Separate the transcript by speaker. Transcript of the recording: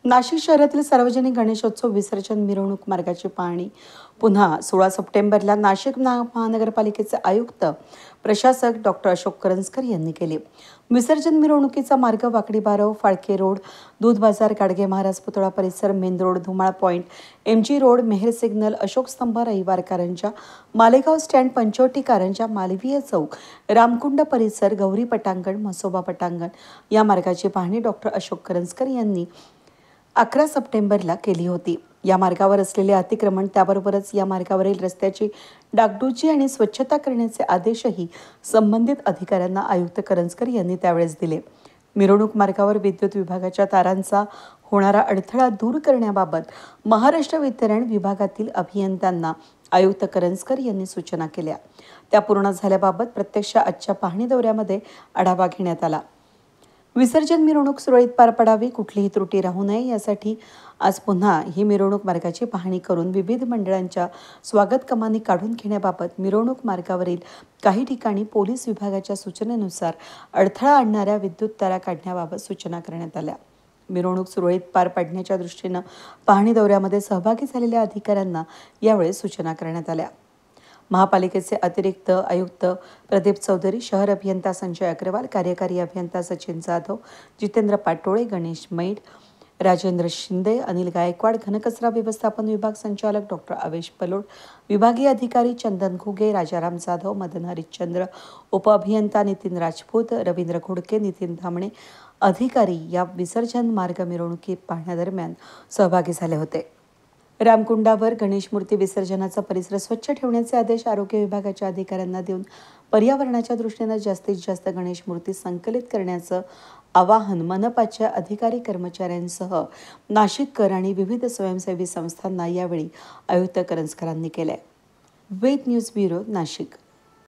Speaker 1: नाशिक शहरातील सार्वजनिक गणेशोत्सव विसर्जन मिरवणूक मार्गाची पाहणी पुन्हा 16 सप्टेंबरला नाशिक महानगरपालिकेचे आयुक्त प्रशासक डॉक्टर अशोक करंजकर यांनी केले। विसर्जन मिरवणुकीचा मार्ग वाकडी बारव, फाळके रोड, दूध बाजार, गाडगे महाराज पुतळा परिसर, main road, Dhumal point, MG road, Mehar signal, Ashok Stambh, Ravivar Karanja, Malegaon stand, Panchavati Karanja, Malviya Chowk, Ramkund परिसर, गौरी पटांगण, म्हसोबा पटांगण या मार्गाची पाहणी डॉक्टर अशोक करंजकर यांनी 11 सप्टेंबरला केली होती। या मार्गावर असलेले अतिक्रमण, त्याबरोबरच या मार्गावरील रस्त्याची डागडुजी आणि स्वच्छता करण्याचे आदेशही संबंधित अधिकाऱ्यांना आयुक्त करंजकर यांनी त्यावेळेस दिले। मिरवणूक मार्गावर विद्युत विभागाच्या तारांचा होणारा अडथळा दूर करण्याबाबत महाराष्ट्र वितरण विभागातील अभियंत्यांना आयुक्त करंजकर यांनी सूचना केल्या। त्या पूर्ण झाल्याबाबत प्रत्यक्ष आजच्या पाहणी दौऱ्यामध्ये आढावा घेण्यात आला। विसर्जन मिरवणूक सुरळीत पार पडावी, कुठलीही त्रुटी राहू नये यासाठी आज पुन्हा ही मिरवणूक मार्गाची पाहणी करून विविध मंडळांच्या स्वागत कमानी काढून घेण्याबाबत मिरवणूक मार्गावरील काही ठिकाणी पोलीस विभागाच्या सूचनेनुसार अडथळा आणणाऱ्या विद्युत तारा काढण्याबाबत सूचना करण्यात आल्या। मिरवणूक सुरळीत पार पाडण्याच्या दृष्टीनं पाहणी दौऱ्यामध्ये सहभागी झालेल्या अधिकाऱ्यांना यावेळी सूचना करण्यात आल्या। महापालिकेचे अतिरिक्त आयुक्त प्रदीप चौधरी, शहर अभियंता संजय अग्रवाल, कार्यकारी अभियंता सचिन जाधव, जितेंद्र पाटोळे, गणेश मैड, राजेंद्र शिंदे, अनिल गायकवाड, घनकचरा व्यवस्थापन विभाग संचालक डॉक्टर आवेश पलोड, विभागीय अधिकारी चंदन घुगे, राजाराम जाधव, मदन हरिश्चंद्र, उपअभियंता नितीन राजपूत, रवींद्र घोडके, नितीन धामणे अधिकारी या विसर्जन मार्ग मिरवणुकी पाहण्यादरम्यान सहभागी झाले होते। रामकुंडावर गणेश मूर्ती विसर्जनाचा परिसर स्वच्छ ठेवण्याचे आदेश आरोग्य विभागाच्या अधिकाऱ्यांना देऊन पर्यावरणाच्या दृष्टीने जास्तीत जास्त गणेश मूर्ती संकलित करण्याचं आवाहन मनपाच्या अधिकारी कर्मचाऱ्यांसह नाशिककर आणि विविध स्वयंसेवी संस्थांना यावेळी आयुक्त करंजकरांनी केले। वेद न्यूज ब्युरो, नाशिक।